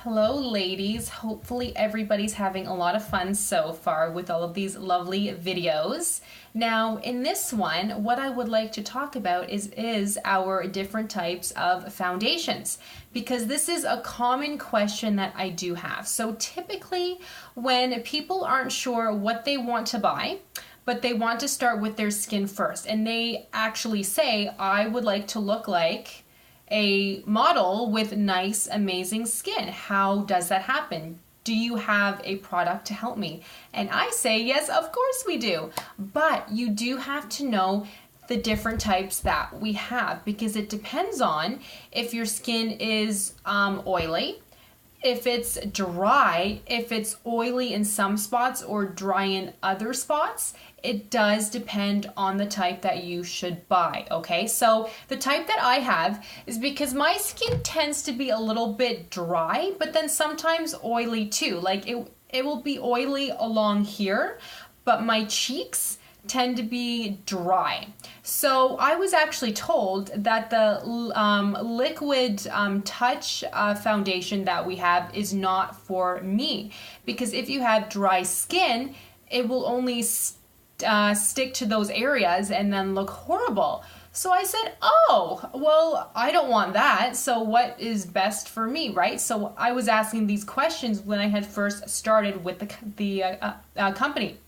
Hello, ladies. Hopefully, everybody's having a lot of fun so far with all of these lovely videos. Now, in this one, what I would like to talk about is our different types of foundations, because this is a common question that I do have. So, typically, when people aren't sure what they want to buy, but they want to start with their skin first, and they actually say, I would like to look like a model with nice, amazing skin. How does that happen? Do you have a product to help me? And I say, yes, of course we do. But you do have to know the different types that we have, because it depends on if your skin is oily, if it's dry, if it's oily in some spots or dry in other spots. It does depend on the type that you should buy, okay? So the type that I have is because my skin tends to be a little bit dry, but then sometimes oily too. Like it will be oily along here, but my cheeks tend to be dry. So I was actually told that the liquid touch foundation that we have is not for me, because if you have dry skin, it will only stick to those areas and then look horrible. So I said, oh, well, I don't want that. So what is best for me, right? So I was asking these questions when I had first started with the company.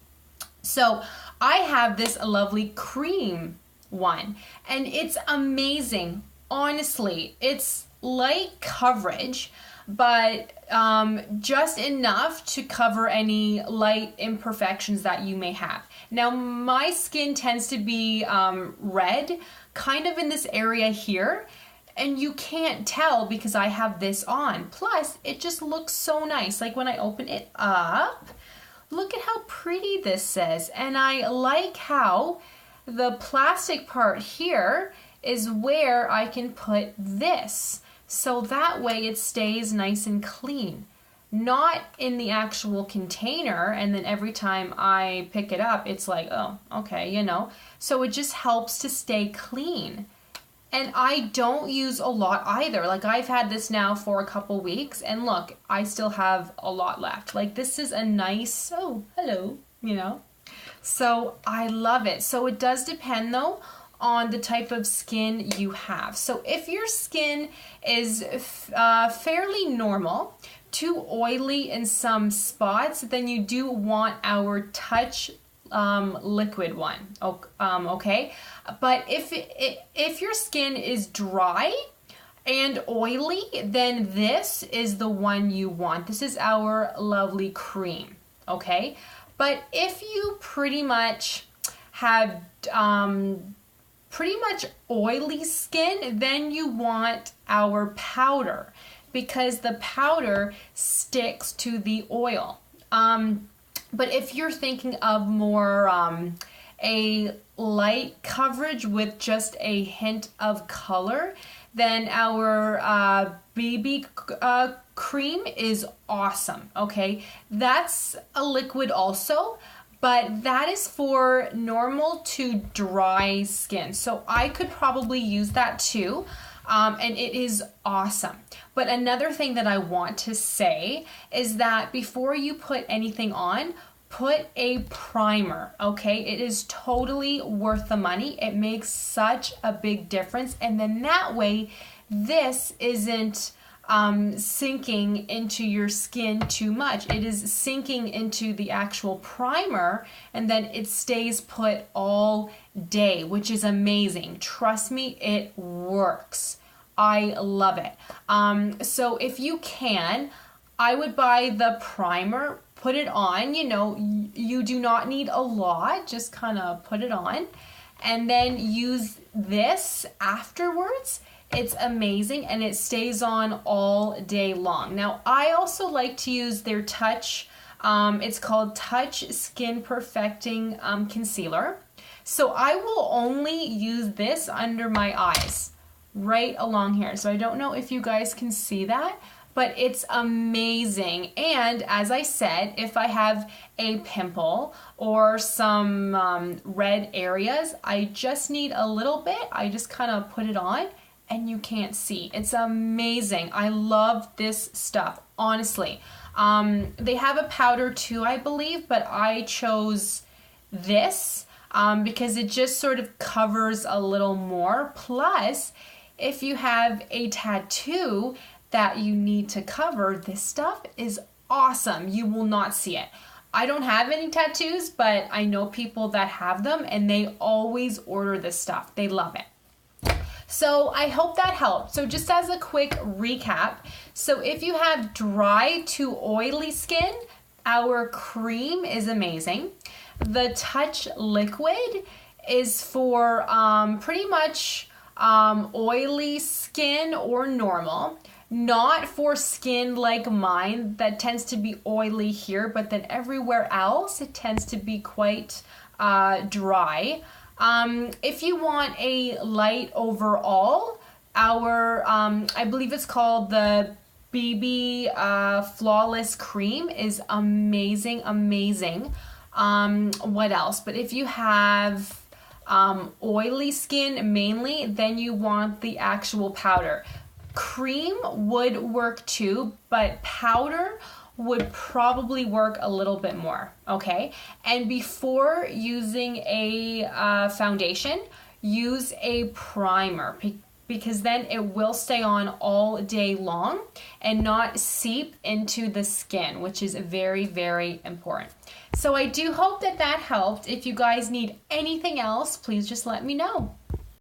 So I have this lovely cream one, and it's amazing. Honestly, it's light coverage, but just enough to cover any light imperfections that you may have. Now, my skin tends to be red, kind of in this area here, and you can't tell because I have this on. Plus, it just looks so nice. Like when I open it up, look at how pretty this is. And I like how the plastic part here is where I can put this. So that way it stays nice and clean. Not in the actual container, and then every time I pick it up, it's like, oh, okay, you know. So it just helps to stay clean. And I don't use a lot either. Like I've had this now for a couple weeks, and look, I still have a lot left. Like this is a nice, oh, hello, you know. So I love it. So it does depend though on the type of skin you have. So if your skin is fairly normal, too oily in some spots, then you do want our touch liquid one, okay? But if your skin is dry and oily, then this is the one you want. This is our lovely cream, okay? But if you pretty much have pretty much oily skin, then you want our powder, because the powder sticks to the oil. But if you're thinking of more a light coverage with just a hint of color, then our BB cream is awesome, okay? That's a liquid also, but that is for normal to dry skin. So I could probably use that too. And it is awesome. But another thing that I want to say is that before you put anything on, put a primer, okay? It is totally worth the money. It makes such a big difference. And then that way, this isn't sinking into your skin too much. It is sinking into the actual primer, and then it stays put all day, which is amazing. Trust me, it works. I love it. So if you can, I would buy the primer, put it on. You know, you do not need a lot, just kind of put it on, and then use this afterwards. It's amazing, and it stays on all day long. Now, I also like to use their Touch, it's called Touch Skin Perfecting Concealer. So I will only use this under my eyes, right along here. So I don't know if you guys can see that, but it's amazing. And as I said, if I have a pimple or some red areas, I just need a little bit. I just kind of put it on, and you can't see. It's amazing. I love this stuff, honestly. They have a powder too, I believe, but I chose this because it just sort of covers a little more. Plus, if you have a tattoo that you need to cover, this stuff is awesome. You will not see it. I don't have any tattoos, but I know people that have them and they always order this stuff. They love it. So I hope that helped. So just as a quick recap, so if you have dry to oily skin, our cream is amazing. The Touch Liquid is for pretty much oily skin or normal. Not for skin like mine that tends to be oily here, but then everywhere else it tends to be quite dry. If you want a light overall, our I believe it's called the BB Flawless Cream is amazing. What else? But if you have oily skin mainly, then you want the actual powder. Cream would work too, but powder would probably work a little bit more, okay? And before using a foundation, use a primer because then it will stay on all day long and not seep into the skin, which is very, very important. So I do hope that that helped. If you guys need anything else, please just let me know.